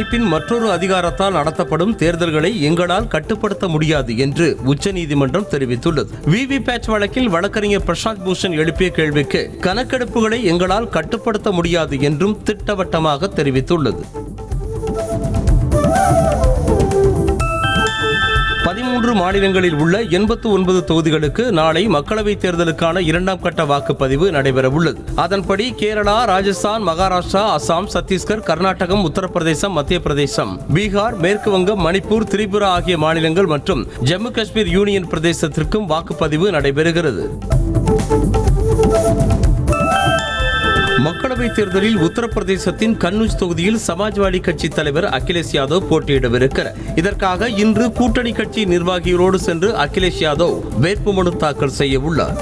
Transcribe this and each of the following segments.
அரசியலமைப்பின் மற்றொரு அதிகாரத்தால் நடத்தப்படும் தேர்தல்களை எங்களால் கட்டுப்படுத்த முடியாது என்று உச்சநீதிமன்றம் தெரிவித்துள்ளது. விவிபேட் வழக்கில் வழக்கறிஞர் பிரசாந்த் பூஷன் எழுப்பிய கேள்விக்கு கணக்கெடுப்புகளை எங்களால் கட்டுப்படுத்த முடியாது என்றும் திட்டவட்டமாக தெரிவித்துள்ளது. 13 மாநிலங்களில் உள்ள 89 தொகுதிகளுக்கு நாளை மக்களவைத் தேர்தலுக்கான 2ஆம் கட்ட வாக்குப்பதிவு நடைபெறவுள்ளது. அதன்படி கேரளா, ராஜஸ்தான், மகாராஷ்டிரா, அசாம், சத்தீஸ்கர், கர்நாடகம், உத்தரப்பிரதேசம், மத்திய பிரதேசம், பீகார், மேற்கு வங்கம், மணிப்பூர், திரிபுரா ஆகிய மாநிலங்கள் மற்றும் ஜம்மு காஷ்மீர் யூனியன் பிரதேசத்திற்கும் வாக்குப்பதிவு நடைபெறுகிறது. மக்களவைத் தேர்தலில் உத்தரப்பிரதேசத்தின் கன்னூஜ் தொகுதியில் சமாஜ்வாடி கட்சி தலைவர் அகிலேஷ் யாதவ் போட்டியிடவிருக்கிறார். இதற்காக இன்று கூட்டணி கட்சி நிர்வாகிகளோடு சென்று அகிலேஷ் யாதவ் வேட்புமனு தாக்கல் செய்ய உள்ளார்.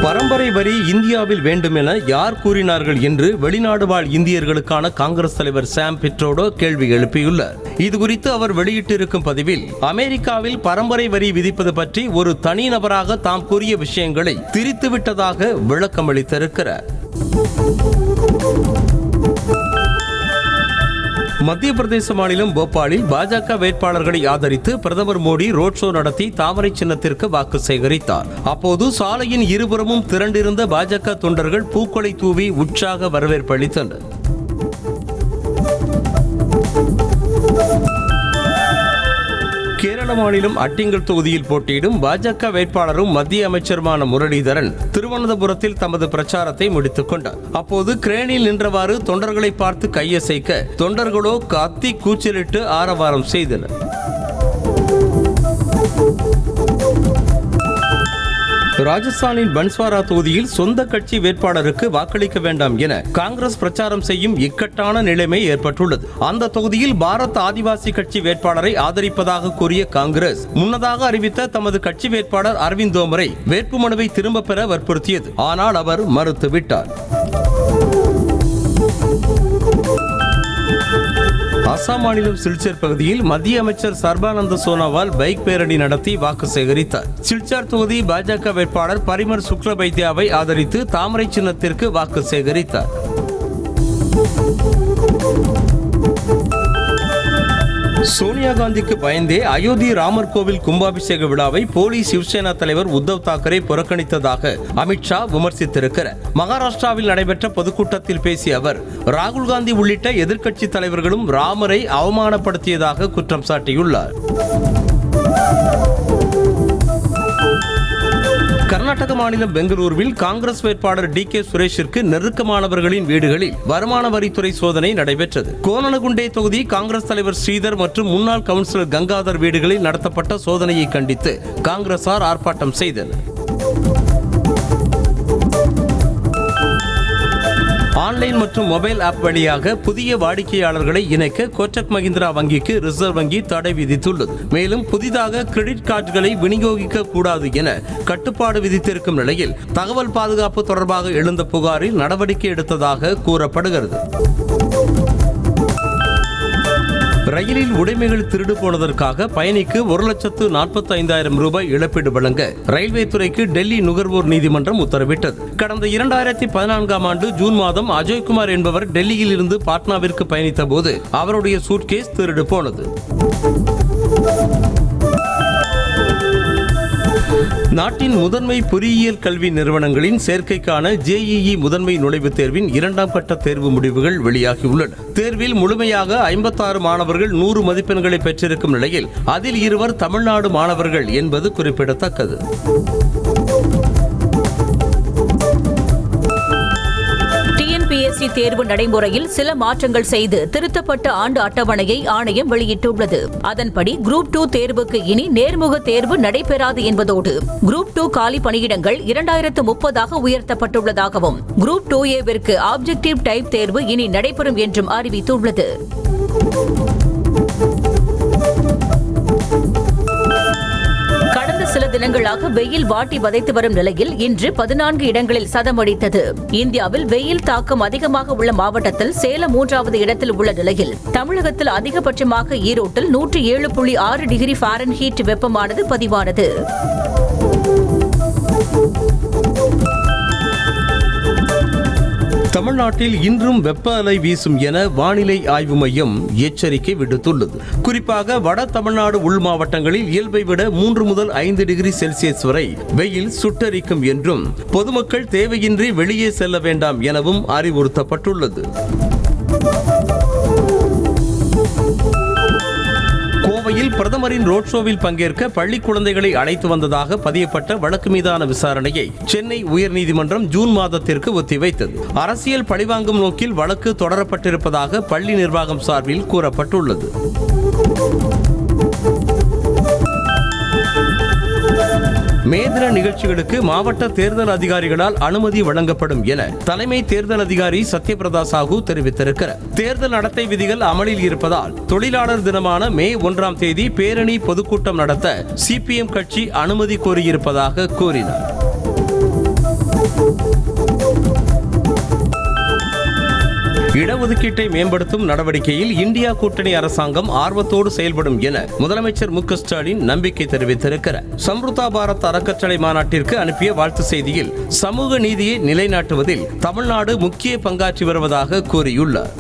பரம்பரை வரி இந்தியாவில் வேண்டும் என யார் கூறினார்கள் என்று வெளிநாடு வாழ் இந்தியர்களுக்கான காங்கிரஸ் தலைவர் சாம் பிட்ரோடோ கேள்வி எழுப்பியுள்ளார். இதுகுறித்து அவர் வெளியிட்டிருக்கும் பதிவில், அமெரிக்காவில் பரம்பரை வரி விதிப்பது பற்றி ஒரு தனிநபராக தாம் கூறிய விஷயங்களை திரித்துவிட்டதாக விளக்கமளித்திருக்கிறார். மத்திய பிரதேச மாநிலம் போபாலில் பாஜக வேட்பாளர்களை ஆதரித்து பிரதமர் மோடி ரோட் ஷோ நடத்தி தாமரை சின்னத்திற்கு வாக்கு சேகரித்தார். அப்போது சாலையின் இருபுறமும் திரண்டிருந்த பாஜக தொண்டர்கள் பூக்களை தூவி உற்சாக வரவேற்பு அளித்தனர். கேரள மாநிலம் அட்டிங்கல் தொகுதியில் போட்டியிடும் பாஜக வேட்பாளரும் மத்திய அமைச்சருமான முரளிதரன் திருவனந்தபுரத்தில் தமது பிரச்சாரத்தை முடித்துக் கொண்டார். அப்போது கிரேனில் நின்றவாறு தொண்டர்களை பார்த்து கையசைக்க தொண்டர்களோ கத்தி கூச்சலிட்டு ஆரவாரம் செய்தனர். ராஜஸ்தானின் பன்ஸ்வாரா தொகுதியில் சொந்த கட்சி வேட்பாளருக்கு வாக்களிக்க வேண்டாம் என காங்கிரஸ் பிரச்சாரம் செய்யும் இக்கட்டான நிலைமை ஏற்பட்டுள்ளது. அந்த தொகுதியில் பாரத் ஆதிவாசி கட்சி வேட்பாளரை ஆதரிப்பதாக கூறிய காங்கிரஸ் முன்னதாக அறிவித்த தமது கட்சி வேட்பாளர் அரவிந்த் தோமரை வேட்புமனுவை திரும்ப பெற வற்புறுத்தியது. ஆனால் அவர் மறுத்துவிட்டார். அசாம் மாநிலம் சில்சர் பகுதியில் மத்திய அமைச்சர் சர்பானந்த சோனோவால் பைக் பேரணி நடத்தி வாக்கு சேகரித்தார். சில்சார் தொகுதி பாஜக வேட்பாளர் பரிமர் சுக்லபைத்யாவை ஆதரித்து தாமரை சின்னத்திற்கு வாக்கு சேகரித்தார். சோனியா காந்திக்கு பயந்தே அயோத்தி ராமர் கோவில் கும்பாபிஷேக விழாவை போலி சிவசேனா தலைவர் உத்தவ் தாக்கரே புறக்கணித்ததாக அமித்ஷா விமர்சித்திருக்கிறார். மகாராஷ்டிராவில் நடைபெற்ற பொதுக்கூட்டத்தில் பேசிய அவர், ராகுல் காந்தி உள்ளிட்ட எதிர்க்கட்சி தலைவர்களும் ராமரை அவமானப்படுத்தியதாக குற்றம் சாட்டியுள்ளார். கர்நாடக மாநிலம் பெங்களூருவில் காங்கிரஸ் வேட்பாளர் டி.கே. சுரேஷிற்கு நெருக்கமானவர்களின் வீடுகளில் வருமான வரித்துறை சோதனை நடைபெற்றது. கோனனகுண்டே தொகுதி காங்கிரஸ் தலைவர் ஸ்ரீதர் மற்றும் முன்னாள் கவுன்சிலர் கங்காதர் வீடுகளில் நடத்தப்பட்ட சோதனையை கண்டித்து காங்கிரசார் ஆர்ப்பாட்டம் செய்தனர். ஆன்லைன் மற்றும் மொபைல் ஆப் வழியாக புதிய வாடிக்கையாளர்களை இணைக்க கோட்டக் மஹிந்திரா வங்கிக்கு ரிசர்வ் வங்கி தடை விதித்துள்ளது. மேலும் புதிதாக கிரெடிட் கார்டுகளை விநியோகிக்க கூடாது என கட்டுப்பாடு விதித்திருக்கும் நிலையில் தகவல் பாதுகாப்பு தொடர்பாக எழுந்த புகாரில் நடவடிக்கை எடுத்ததாக கூறப்படுகிறது. ரயிலில் உடைமைகள் திருடு போனதற்காக பயணிக்கு 1,45,000 ரூபாய் இழப்பீடு வழங்க ரயில்வே துறைக்கு டெல்லி நுகர்வோர் நீதிமன்றம் உத்தரவிட்டது. கடந்த 2014ஆம் ஆண்டு ஜூன் மாதம் அஜய்குமார் என்பவர் டெல்லியில் இருந்து பாட்னாவிற்கு பயணித்த போது அவருடைய சூட்கேஸ் திருடு போனது. நாட்டின் முதன்மை பொறியியல் கல்வி நிறுவனங்களின் சேர்க்கைக்கான JEE முதன்மை நுழைவுத் தேர்வின் 2ஆம் கட்ட தேர்வு முடிவுகள் வெளியாகியுள்ளன. தேர்வில் முழுமையாக 56 மாணவர்கள் 100 மதிப்பெண்களை பெற்றிருக்கும் நிலையில் அதில் 2 தமிழ்நாடு மாணவர்கள் என்பது குறிப்பிடத்தக்கது. TNPSC தேர்வு நடைமுறையில் சில மாற்றங்கள் செய்து திருத்தப்பட்ட ஆண்டு அட்டவணையை ஆணையம் வெளியிட்டுள்ளது. அதன்படி குரூப் 2 தேர்வுக்கு இனி நேர்முக தேர்வு நடைபெறாது என்பதோடு குரூப் 2 காலி பணியிடங்கள் 2030 உயர்த்தப்பட்டுள்ளதாகவும் குரூப் 2A ஆப்ஜெக்டிவ் டைப் தேர்வு இனி நடைபெறும் என்றும் அறிவித்துள்ளது. சில தினங்களாக வெயில் வாட்டி வதைத்து வரும் நிலையில் இன்று 14 இடங்களில் சதமடித்தது. இந்தியாவில் வெயில் தாக்கம் அதிகமாக உள்ள மாவட்டத்தில் சேலம் 3வது இடத்தில் உள்ள நிலையில் தமிழகத்தில் அதிகபட்சமாக ஈரோட்டில் 107.6 டிகிரி ஃபாரன்ஹீட் வெப்பமானது பதிவானது. தமிழ்நாட்டில் இன்றும் வெப்ப அலை வீசும் என வானிலை ஆய்வு மையம் எச்சரிக்கை விடுத்துள்ளது. குறிப்பாக வட தமிழ்நாடு உள் மாவட்டங்களில் இயல்பை விட 3 முதல் 5 டிகிரி செல்சியஸ் வரை வெயில் சுட்டரிக்கும் என்றும் பொதுமக்கள் தேவையின்றி வெளியே செல்ல வேண்டாம் எனவும் அறிவுறுத்தப்பட்டுள்ளது. கோவையில் பிரதமரின் ரோட் ஷோவில் பங்கேற்க பள்ளி குழந்தைகளை அழைத்து வந்ததாக பதியப்பட்ட வழக்கு மீதான விசாரணையை சென்னை உயர்நீதிமன்றம் ஜூன் மாதத்திற்கு ஒத்திவைத்தது. அரசியல் பழிவாங்கும் நோக்கில் வழக்கு தொடரப்பட்டிருப்பதாக பள்ளி நிர்வாகம் சார்பில் கூறப்பட்டுள்ளது. மே தின நிகழ்ச்சிகளுக்கு மாவட்ட தேர்தல் அதிகாரிகளால் அனுமதி வழங்கப்படும் என தலைமை தேர்தல் அதிகாரி சத்யபிரதா சாஹூ தெரிவித்திருக்கிறார். தேர்தல் நடத்தை விதிகள் அமலில் இருப்பதால் தொழிலாளர் தினமான மே 1ஆம் தேதி பேரணி பொதுக்கூட்டம் நடத்த சிபிஎம் கட்சி அனுமதி கோரியிருப்பதாக கூறினார். இடஒதுக்கீட்டை மேம்படுத்தும் நடவடிக்கையில் இந்தியா கூட்டணி அரசாங்கம் ஆர்வத்தோடு செயல்படும் என முதலமைச்சர் மு.க. ஸ்டாலின் நம்பிக்கை தெரிவித்திருக்கிறார். சம்ருதா பாரத் அறக்கட்டளை மாநாட்டிற்கு அனுப்பிய வாழ்த்து செய்தியில் சமூக நீதியை நிலைநாட்டுவதில் தமிழ்நாடு முக்கிய பங்காற்றி வருவதாக கூறியுள்ளார்.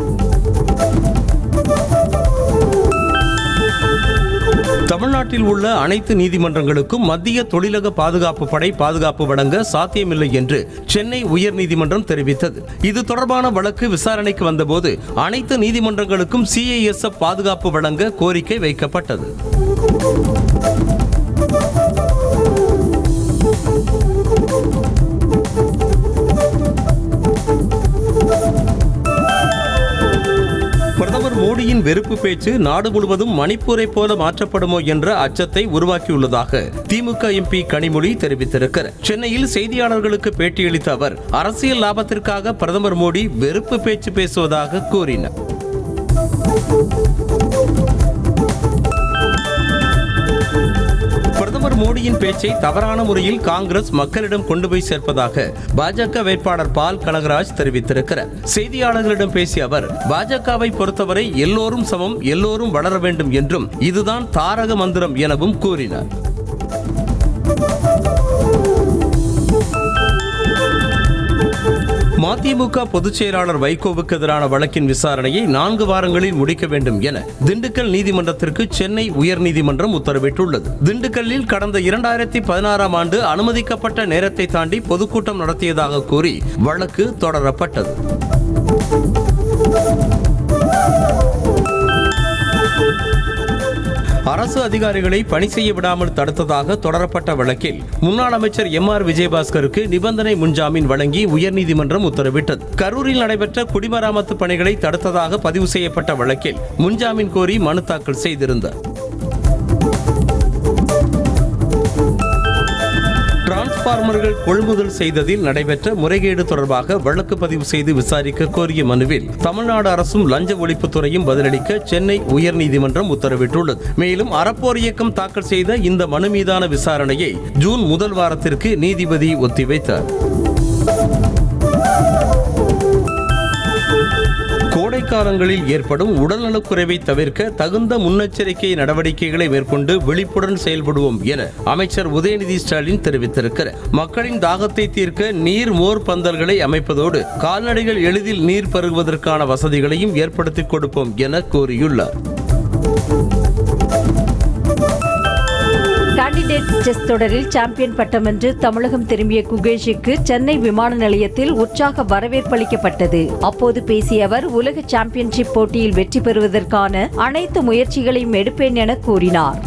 தமிழ்நாட்டில் உள்ள அனைத்து நீதிமன்றங்களுக்கும் மத்திய தொழிலக பாதுகாப்பு படை பாதுகாப்பு வழங்க சாத்தியமில்லை என்று சென்னை உயர்நீதிமன்றம் தெரிவித்தது. இது தொடர்பான வழக்கு விசாரணைக்கு வந்தபோது அனைத்து நீதிமன்றங்களுக்கும் CISF பாதுகாப்பு வழங்க கோரிக்கை வைக்கப்பட்டது. பிரதமர் மோடியின் வெறுப்பு பேச்சு நாடு முழுவதும் மணிப்பூரை போல மாற்றப்படுமோ என்ற அச்சத்தை உருவாக்கியுள்ளதாக திமுக MP கனிமொழி தெரிவித்திருக்கிறார். சென்னையில் செய்தியாளர்களுக்கு பேட்டியளித்த அவர் அரசியல் லாபத்திற்காக பிரதமர் மோடி வெறுப்பு பேச்சு பேசுவதாக கூறினார். பிரதமர் மோடியின் பேச்சை தவறான முறையில் காங்கிரஸ் மக்களிடம் கொண்டு போய் சேர்ப்பதாக பாஜக வேட்பாளர் பால் கனகராஜ் தெரிவித்திருக்கிறார். செய்தியாளர்களிடம் பேசிய அவர் பாஜகவை பொறுத்தவரை எல்லோரும் சமம், எல்லோரும் வளர வேண்டும் என்றும் இதுதான் தாரக மந்திரம் எனவும் கூறினார். மதிமுக பொதுச் செயலாளர் வைகோவுக்கு எதிரான வழக்கின் விசாரணையை 4 வாரங்களில் முடிக்க வேண்டும் என திண்டுக்கல் நீதிமன்றத்திற்கு சென்னை உயர்நீதிமன்றம் உத்தரவிட்டுள்ளது. திண்டுக்கல்லில் கடந்த 2016ஆம் ஆண்டு அனுமதிக்கப்பட்ட நேரத்தை தாண்டி பொதுக்கூட்டம் நடத்தியதாக கூறி வழக்கு தொடரப்பட்டது. அரசு அதிகாரிகளை பணி செய்ய விடாமல் தடுத்ததாக தொடரப்பட்ட வழக்கில் முன்னாள் அமைச்சர் MR விஜயபாஸ்கருக்கு நிபந்தனை முன்ஜாமீன் வழங்கி உயர்நீதிமன்றம் உத்தரவிட்டது. கரூரில் நடைபெற்ற குடிமராமத்து பணிகளை தடுத்ததாக பதிவு செய்யப்பட்ட வழக்கில் முன்ஜாமீன் கோரி மனு தாக்கல் செய்திருந்தார். டிரான்ஸ்பார்மர்கள் கொள்முதல் செய்ததில் நடைபெற்ற முறைகேடு தொடர்பாக வழக்கு பதிவு செய்து விசாரிக்க கோரிய மனுவில் தமிழ்நாடு அரசும் லஞ்ச ஒழிப்புத்துறையும் பதிலளிக்க சென்னை உயர்நீதிமன்றம் உத்தரவிட்டுள்ளது. மேலும் அறப்போர் இயக்கம் தாக்கல் செய்த இந்த மனு மீதான விசாரணையை ஜூன் 1 வாரத்திற்கு நீதிபதி ஒத்திவைத்தார். கோடைக்காலங்களில் ஏற்படும் உடல்நலக்குறைவை தவிர்க்க தகுந்த முன்னெச்சரிக்கை நடவடிக்கைகளை மேற்கொண்டு விழிப்புடன் செயல்படுவோம் என அமைச்சர் உதயநிதி ஸ்டாலின் தெரிவித்திருக்கிறார். மக்களின் தாகத்தை தீர்க்க நீர் மோர் பந்தல்களை அமைப்பதோடு கால்நடைகள் எளிதில் நீர் பருகுவதற்கான வசதிகளையும் ஏற்படுத்திக் கொடுப்போம் என கூறியுள்ளார். கேண்டிடேட்ஸ் டெஸ்ட் தொடரில் சாம்பியன் பட்டம் வென்று தமிழகம் திரும்பிய குகேஷுக்கு சென்னை விமான நிலையத்தில் உற்சாக வரவேற்பு அளிக்கப்பட்டது. அப்போது பேசிய அவர் உலக சாம்பியன்ஷிப் போட்டியில் வெற்றி பெறுவதற்கான அனைத்து முயற்சிகளையும் எடுப்பேன் என கூறினார்.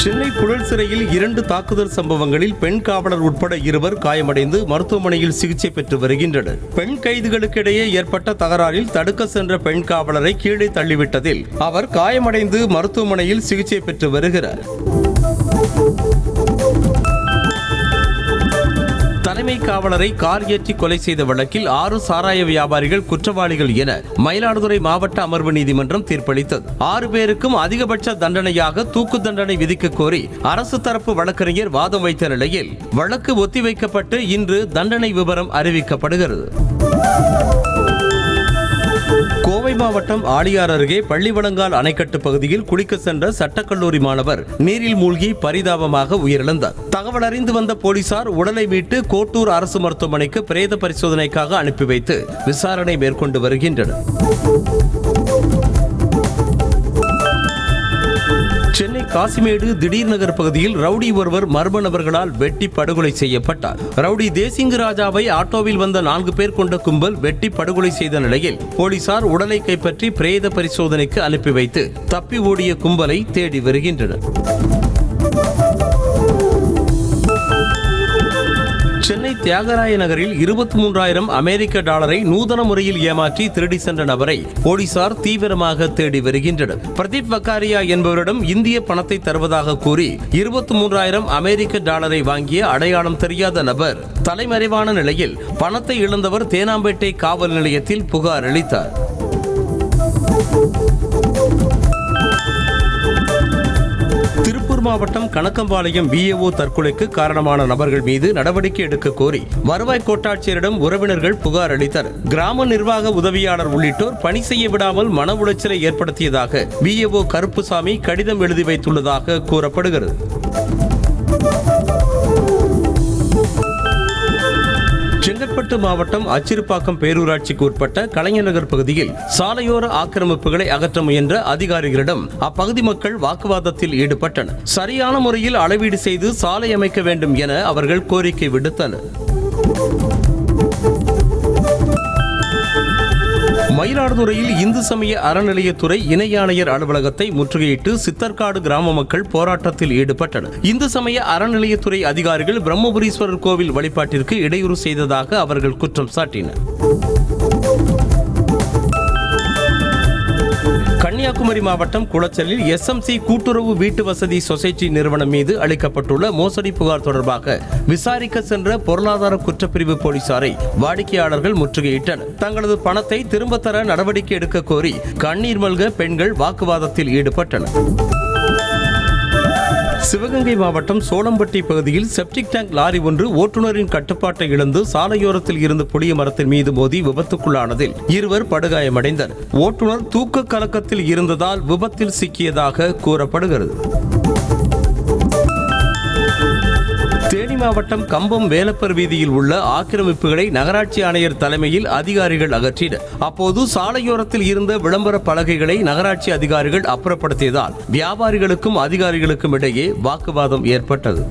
சென்னை புழல் சிறையில் 2 தாக்குதல் சம்பவங்களில் பெண் காவலர் உட்பட 2 காயமடைந்து மருத்துவமனையில் சிகிச்சை பெற்று வருகின்றனர். பெண் கைதிகளுக்கிடையே ஏற்பட்ட தகராறில் தடுக்க சென்ற பெண் காவலரை கீழே தள்ளிவிட்டதில் அவர் காயமடைந்து மருத்துவமனையில் சிகிச்சை பெற்று வருகிறார். தலைமை காவலரை கார் ஏற்றி கொலை செய்த வழக்கில் 6 சாராய வியாபாரிகள் குற்றவாளிகள் என மயிலாடுதுறை மாவட்ட அமர்வு நீதிமன்றம் தீர்ப்பளித்தது. 6 பேருக்கும் அதிகபட்ச தண்டனையாக தூக்கு தண்டனை விதிக்க கோரி அரசு தரப்பு வழக்கறிஞர் வாதம் வைத்த நிலையில் வழக்கு ஒத்திவைக்கப்பட்டு இன்று தண்டனை விவரம் அறிவிக்கப்படுகிறது. கோவை கோவை மாவட்டம் ஆழியார் அருகே பள்ளிவளங்கால் அணைக்கட்டு பகுதியில் குளிக்க சென்ற சட்டக்கல்லூரி மாணவர் நீரில் மூழ்கி பரிதாபமாக உயிரிழந்தார். தகவல் அறிந்து வந்த போலீசார் உடலை மீட்டு கோட்டூர் அரசு மருத்துவமனைக்கு பிரேத பரிசோதனைக்காக அனுப்பி வைத்து விசாரணை மேற்கொண்டு வருகின்றனர். சென்னை காசிமேடு திடீர் நகர் பகுதியில் ரவுடி ஒருவர் மர்ம நபர்களால் வெட்டி படுகொலை செய்யப்பட்டார். ரவுடி தேசிங்கு ராஜாவை ஆட்டோவில் வந்த 4 பேர் கொண்ட கும்பல் வெட்டி படுகொலை செய்த நிலையில் போலீசார் உடலை கைப்பற்றி பிரேத பரிசோதனைக்கு அனுப்பி வைத்து தப்பி ஓடிய கும்பலை தேடி வருகின்றனர். சென்னை தியாகராய நகரில் 23,000 அமெரிக்க டாலரை நூதன முறையில் ஏமாற்றி திருடி சென்ற நபரை போலீசார் தீவிரமாக தேடி வருகின்றனர். பிரதீப் வக்காரியா என்பவரிடம் இந்திய பணத்தை தருவதாக கூறி 23,000 அமெரிக்க டாலரை வாங்கிய அடையாளம் தெரியாத நபர் தலைமறைவான நிலையில் பணத்தை இழந்தவர் தேனாம்பேட்டை காவல் நிலையத்தில் புகார் அளித்தார். திருப்பூர் மாவட்டம் கணக்கம்பாளையம் விஏஓ தற்கொலைக்கு காரணமான நபர்கள் மீது நடவடிக்கை எடுக்க கோரி வருவாய் கோட்டாட்சியரிடம் உறவினர்கள் புகார் அளித்தனர். கிராம நிர்வாக உதவியாளர் உள்ளிட்டோர் பணி செய்ய விடாமல் மன உளைச்சலை ஏற்படுத்தியதாக விஏஓ கருப்புசாமி கடிதம் எழுதி வைத்துள்ளதாக கூறப்படுகிறது. செங்கற்பட்டு மாவட்டம் அச்சிறுப்பாக்கம் பேரூராட்சிக்கு உட்பட்ட கலைஞர் நகர் பகுதியில் சாலையோர ஆக்கிரமிப்புகளை அகற்ற முயன்ற அதிகாரிகளிடம் அப்பகுதி மக்கள் வாக்குவாதத்தில் ஈடுபட்டனர். சரியான முறையில் அளவீடு செய்து சாலை அமைக்க வேண்டும் என அவர்கள் கோரிக்கை விடுத்தனர். மயிலாடுதுறையில் இந்து சமய அறநிலையத்துறை இணை ஆணையர் அலுவலகத்தை முற்றுகையிட்டு சித்தர்காடு கிராம மக்கள் போராட்டத்தில் ஈடுபட்டனர். இந்து சமய அறநிலையத்துறை அதிகாரிகள் பிரம்மபுரீஸ்வரர் கோவில் வழிபாட்டிற்கு இடையூறு செய்ததாக அவர்கள் குற்றம் சாட்டினர். கன்னியாகுமரி மாவட்டம் குளச்சலில் SMC கூட்டுறவு வீட்டு வசதி சொசைட்டி நிறுவனம் மீது அளிக்கப்பட்டுள்ள மோசடி புகார் தொடர்பாக விசாரிக்க சென்ற பொருளாதார குற்றப்பிரிவு போலீசாரை வாடிக்கையாளர்கள் முற்றுகையிட்டனர். தங்களது பணத்தை திரும்ப தர நடவடிக்கை எடுக்க கோரி கண்ணீர் மல்க பெண்கள் வாக்குவாதத்தில் ஈடுபட்டனர். சிவகங்கை மாவட்டம் சோளம்பட்டி பகுதியில் செப்டிக் டேங்க் லாரி ஒன்று ஓட்டுநரின் கட்டுப்பாட்டை இழந்து சாலையோரத்தில் இருந்து புளிய மரத்தின் மீது மோதி விபத்துக்குள்ளானதில் 2 படுகாயமடைந்தனர். ஓட்டுநர் தூக்க கலக்கத்தில் இருந்ததால் விபத்தில் சிக்கியதாக கூறப்படுகிறது. தேனி மாவட்டம் கம்பம் வேலப்பர் வீதியில் உள்ள ஆக்கிரமிப்புகளை நகராட்சி ஆணையர் தலைமையில் அதிகாரிகள் அகற்றினர். அப்போது சாலையோரத்தில் இருந்த விளம்பர பலகைகளை நகராட்சி அதிகாரிகள் அப்புறப்படுத்தியதால் வியாபாரிகளுக்கும் அதிகாரிகளுக்கும் இடையே வாக்குவாதம் ஏற்பட்டது.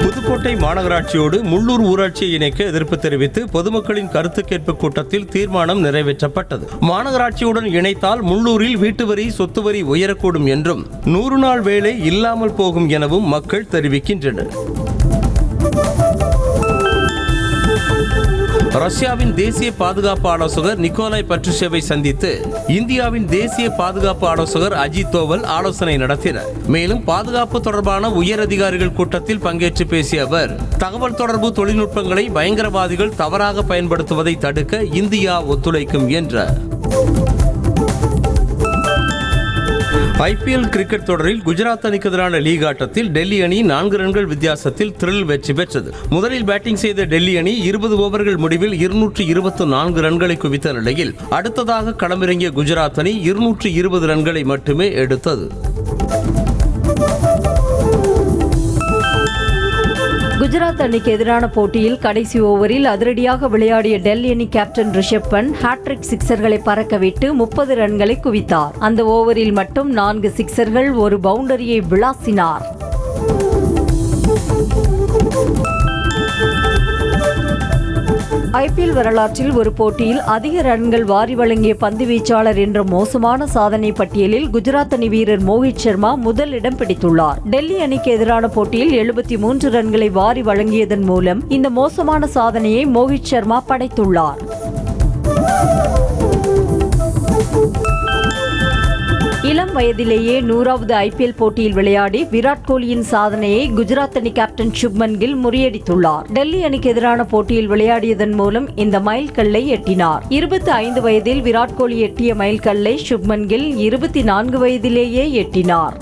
புதுக்கோட்டை மாநகராட்சியோடு முள்ளூர் ஊராட்சியை இணைக்க எதிர்ப்பு தெரிவித்து பொதுமக்களின் கருத்து கேட்பு கூட்டத்தில் தீர்மானம் நிறைவேற்றப்பட்டது. மாநகராட்சியுடன் இணைத்தால் முள்ளூரில் வீட்டு வரி சொத்து வரி உயரக்கூடும் என்றும் 100 நாள் வேலை இல்லாமல் போகும் எனவும் மக்கள் தெரிவிக்கின்றனர். ரஷ்யாவின் தேசிய பாதுகாப்பு ஆலோசகர் நிக்கோலாய் பட்ருஷேவை சந்தித்து இந்தியாவின் தேசிய பாதுகாப்பு ஆலோசகர் அஜித் தோவல் ஆலோசனை நடத்தினர். மேலும் பாதுகாப்பு தொடர்பான உயர் அதிகாரிகள் கூட்டத்தில் பங்கேற்று பேசிய அவர் தகவல் தொடர்பு தொழில்நுட்பங்களை பயங்கரவாதிகள் தவறாக பயன்படுத்துவதை தடுக்க இந்தியா ஒத்துழைக்கும் என்றார். IPL கிரிக்கெட் தொடரில் குஜராத் அணிக்கு எதிரான லீக் ஆட்டத்தில் டெல்லி அணி 4 ரன்கள் வித்தியாசத்தில் த்ரில் வெற்றி பெற்றது. முதலில் பேட்டிங் செய்த டெல்லி அணி 20 ஓவர்கள் முடிவில் 224 ரன்களை குவித்த நிலையில் அடுத்ததாக களமிறங்கிய குஜராத் அணி 220 ரன்களை மட்டுமே எடுத்தது. குஜராத் அணிக்கு எதிரான போட்டியில் கடைசி ஓவரில் அதிரடியாக விளையாடிய டெல்லி அணி கேப்டன் ரிஷப் பண்ட் ஹாட்ரிக் சிக்சர்களை பறக்கவிட்டு 30 ரன்களை குவித்தார். அந்த ஓவரில் மட்டும் 4 சிக்சர்கள், 1 பவுண்டரியை விளாசினார். IPL வரலாற்றில் ஒரு போட்டியில் அதிக ரன்கள் வாரி வழங்கிய பந்து வீச்சாளர் என்ற மோசமான சாதனை பட்டியலில் குஜராத் அணி வீரர் மோஹித் சர்மா முதலிடம் பிடித்துள்ளார். டெல்லி அணிக்கு எதிரான போட்டியில் 73 ரன்களை வாரி வழங்கியதன் மூலம் இந்த மோசமான சாதனையை மோஹித் சர்மா படைத்துள்ளார். இளம் வயதிலேயே 100வது IPL போட்டியில் விளையாடி விராட் கோலியின் சாதனையை குஜராத் அணி கேப்டன் சுப்மன் கில் முறியடித்துள்ளார். டெல்லி அணிக்கு எதிரான போட்டியில் விளையாடியதன் மூலம் இந்த மைல்கல்லை எட்டினார். 25 வயதில் விராட் கோலி எட்டிய மைல்கல்லை சுப்மன் கில் 24 வயதிலேயே எட்டினார்.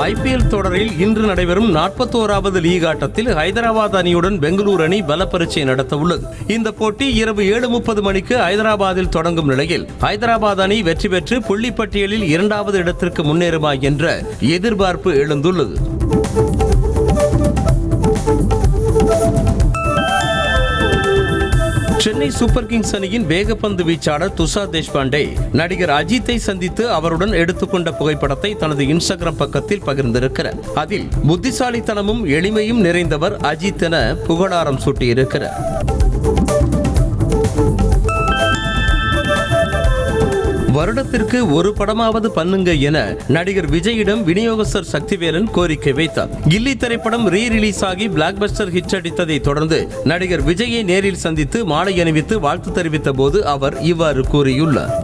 IPL தொடரில் இன்று நடைபெறும் 41வது லீக் ஆட்டத்தில் ஹைதராபாத் அணியுடன் பெங்களூரு அணி பல பரீட்சை நடத்த உள்ளது. இந்த போட்டி இரவு 7:30 மணிக்கு ஹைதராபாத்தில் தொடங்கும் நிலையில் ஹைதராபாத் அணி வெற்றி பெற்று புள்ளிப்பட்டியலில் 2வது இடத்திற்கு முன்னேறுமா என்ற எதிர்பார்ப்பு எழுந்துள்ளது. சென்னை சூப்பர் கிங்ஸ் அணியின் வேகப்பந்து வீச்சாளர் துஷார் தேஷ்பாண்டே நடிகர் அஜித்தை சந்தித்து அவருடன் எடுத்துக்கொண்ட புகைப்படத்தை தனது இன்ஸ்டாகிராம் பக்கத்தில் பகிர்ந்திருக்கிறார். அதில் புத்திசாலித்தனமும் எளிமையும் நிறைந்தவர் அஜித் என புகழாரம் சூட்டியிருக்கிறார். வருடத்திற்கு ஒரு படமாவது பண்ணுங்க என நடிகர் விஜயிடம் விநியோகஸ்தர் சக்திவேலன் கோரிக்கை வைத்தார். கில்லி திரைப்படம் ரீ-ரிலீஸ் ஆகி பிளாக்பஸ்டர் ஹிட் அடித்ததை தொடர்ந்து நடிகர் விஜயை நேரில் சந்தித்து மாலை அணிவித்து வாழ்த்து தெரிவித்த போது அவர் இவ்வாறு கூறியுள்ளார்.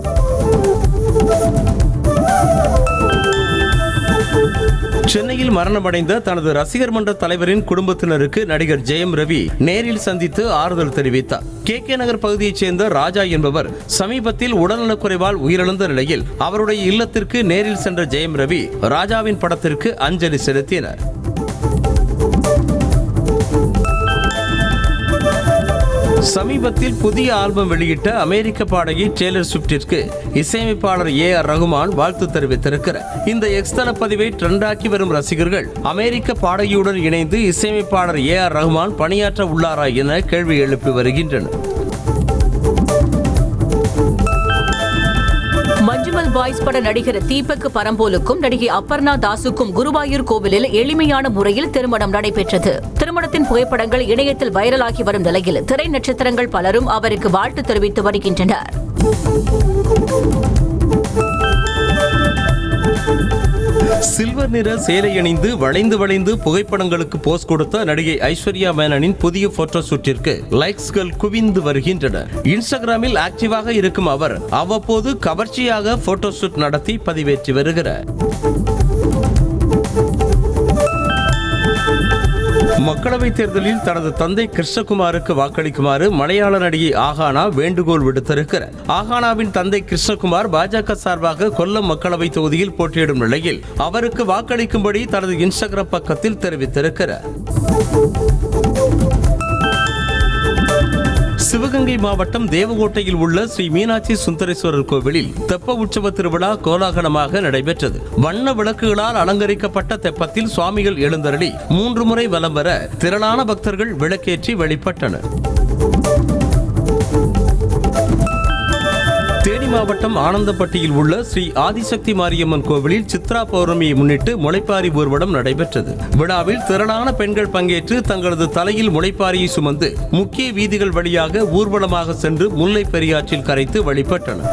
சென்னையில் மரணமடைந்த தனது ரசிகர் மன்ற தலைவரின் குடும்பத்தினருக்கு நடிகர் ஜெயம் ரவி நேரில் சந்தித்து ஆறுதல் தெரிவித்தார். KK நகர் பகுதியைச் சேர்ந்த ராஜா என்பவர் சமீபத்தில் உடல்நலக்குறைவால் உயிரிழந்த நிலையில் அவருடைய இல்லத்திற்கு நேரில் சென்ற ஜெயம் ரவி ராஜாவின் படத்திற்கு அஞ்சலி செலுத்தினார். சமீபத்தில் புதிய ஆல்பம் வெளியிட்ட அமெரிக்க பாடகி டேலர் ஸ்விஃப்டிற்கு இசையமைப்பாளர் AR ரகுமான் வாழ்த்து தெரிவித்திருக்கிறார். இந்த எக்ஸ் தள பதிவை ட்ரெண்டாக்கி வரும் ரசிகர்கள் அமெரிக்க பாடகியுடன் இணைந்து இசையமைப்பாளர் AR ரகுமான் பணியாற்ற உள்ளாரா என கேள்வி எழுப்பி வருகின்றனர். மஞ்சுமல் பாய்ஸ் பட நடிகர் தீபக் பரம்போலுக்கும் நடிகை அபர்ணா தாஸுக்கும் குருவாயூர் கோவிலில் எளிமையான முறையில் திருமணம் நடைபெற்றது. திருமணத்தின் புகைப்படங்கள் இணையத்தில் வைரலாகி வரும் நிலையில் திரை நட்சத்திரங்கள் பலரும் அவருக்கு வாழ்த்து தெரிவித்து வருகின்றனர். சில்வர் நிற சேலை அணிந்து வளைந்து புகைப்படங்களுக்கு போஸ் கொடுத்த நடிகை ஐஸ்வர்யா மேனனின் புதிய போட்டோ ஷூட்டிற்கு லைக்ஸ்கள் குவிந்து வருகின்றன. இன்ஸ்டாகிராமில் ஆக்டிவாக இருக்கும் அவர் அவ்வப்போது கவர்ச்சியாக போட்டோ ஷூட் நடத்தி பதிவேற்றி வருகிறார். மக்களவைத் தேர்தலில் தனது தந்தை கிருஷ்ணகுமாருக்கு வாக்களிக்குமாறு மலையாள நடிகை ஆகானா வேண்டுகோள் விடுத்திருக்கிறார். ஆகானாவின் தந்தை கிருஷ்ணகுமார் பாஜக சார்பாக கொல்லம் மக்களவை தொகுதியில் போட்டியிடும் நிலையில் அவருக்கு வாக்களிக்கும்படி தனது இன்ஸ்டாகிராம் பக்கத்தில் தெரிவித்திருக்கிறார். சிவகங்கை மாவட்டம் தேவகோட்டையில் உள்ள ஸ்ரீ மீனாட்சி சுந்தரேஸ்வரர் கோவிலில் தெப்ப உற்சவ திருவிழா கோலாகலமாக நடைபெற்றது. வண்ண விளக்குகளால் அலங்கரிக்கப்பட்ட தெப்பத்தில் சுவாமிகள் எழுந்தருளி 3 முறை வலம் வர திரளான பக்தர்கள் விளக்கேற்றி வழிபட்டனர். தேனி மாவட்டம் ஆனந்தப்பட்டியில் உள்ள ஸ்ரீ ஆதிசக்தி மாரியம்மன் கோவிலில் சித்ரா பௌர்ணமியை முன்னிட்டு முளைப்பாரி ஊர்வலம் நடைபெற்றது. விழாவில் திரளான பெண்கள் பங்கேற்று தங்களது தலையில் முளைப்பாரியை சுமந்து முக்கிய வீதிகள் வழியாக ஊர்வலமாக சென்று முல்லை பெரியாற்றில் கரைத்து வழிபட்டனர்.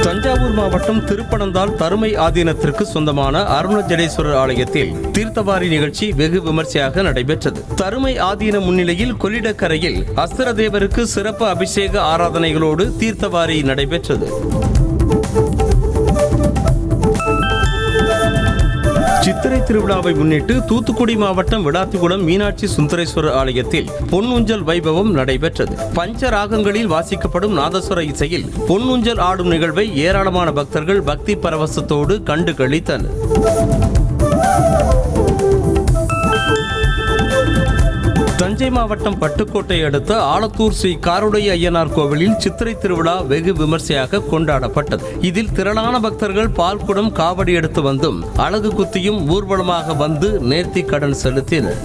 தஞ்சாவூர் மாவட்டம் திருப்பனந்தாள் தருமை ஆதீனத்திற்கு சொந்தமான அருணஜடேஸ்வரர் ஆலயத்தில் தீர்த்தவாரி நிகழ்ச்சி வெகு விமர்சையாக நடைபெற்றது. தருமை ஆதீன முன்னிலையில் கொள்ளிடக்கரையில் அஸ்திரதேவருக்கு சிறப்பு அபிஷேக ஆராதனைகளோடு தீர்த்தவாரி நடைபெற்றது. சித்திரை திருவிழாவை முன்னிட்டு தூத்துக்குடி மாவட்டம் விளாத்திகுளம் மீனாட்சி சுந்தரேஸ்வரர் ஆலயத்தில் பொன்னூஞ்சல் வைபவம் நடைபெற்றது. பஞ்ச ராகங்களில் வாசிக்கப்படும் நாதஸ்வர இசையில் பொன்னூஞ்சல் ஆடும் நிகழ்வை ஏராளமான பக்தர்கள் பக்தி பரவசத்தோடு கண்டு களித்தனர். தஞ்சை மாவட்டம் பட்டுக்கோட்டை அடுத்த ஆலத்தூர் ஸ்ரீ காருடைய ஐயனார் கோவிலில் சித்திரை திருவிழா வெகு விமர்சையாக கொண்டாடப்பட்டது. இதில் திரளான பக்தர்கள் பால்குடம் காவடி எடுத்து வந்தும் அழகு குத்தியும் ஊர்வலமாக வந்து நேர்த்தி கடன் செலுத்தினர்.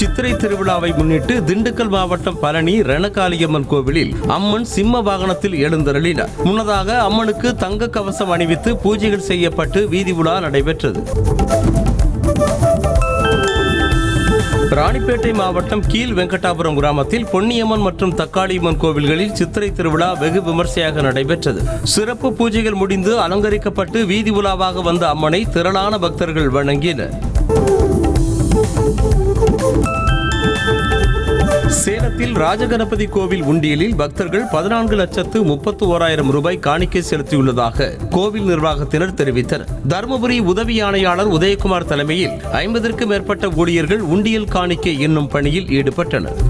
சித்திரை திருவிழாவை முன்னிட்டு திண்டுக்கல் மாவட்டம் பழனி ரணகாளியம்மன் கோவிலில் அம்மன் சிம்ம வாகனத்தில் எழுந்தருளினார். முன்னதாக அம்மனுக்கு தங்க கவசம் அணிவித்து பூஜைகள் செய்யப்பட்டு வீதி உலா நடைபெற்றது. ராணிப்பேட்டை மாவட்டம் கீழ் வெங்கடாபுரம் கிராமத்தில் பொன்னியம்மன் மற்றும் தக்காளியம்மன் கோவில்களில் சித்திரை திருவிழா வெகு விமர்சையாக நடைபெற்றது. சிறப்பு பூஜைகள் முடிந்து அலங்கரிக்கப்பட்டு வீதி உலாவாக வந்த அம்மனை திரளான பக்தர்கள் வணங்கினர். சேலத்தில் ராஜகணபதி கோவில் உண்டியலில் பக்தர்கள் 14,31,000 ரூபாய் காணிக்கை செலுத்தியுள்ளதாக கோவில் நிர்வாகத்தினர் தெரிவித்தனர். தருமபுரி உதவி ஆணையாளர் உதயகுமார் தலைமையில் 50க்கும் மேற்பட்ட ஊழியர்கள் உண்டியல் காணிக்கை என்னும் பணியில் ஈடுபட்டனர்.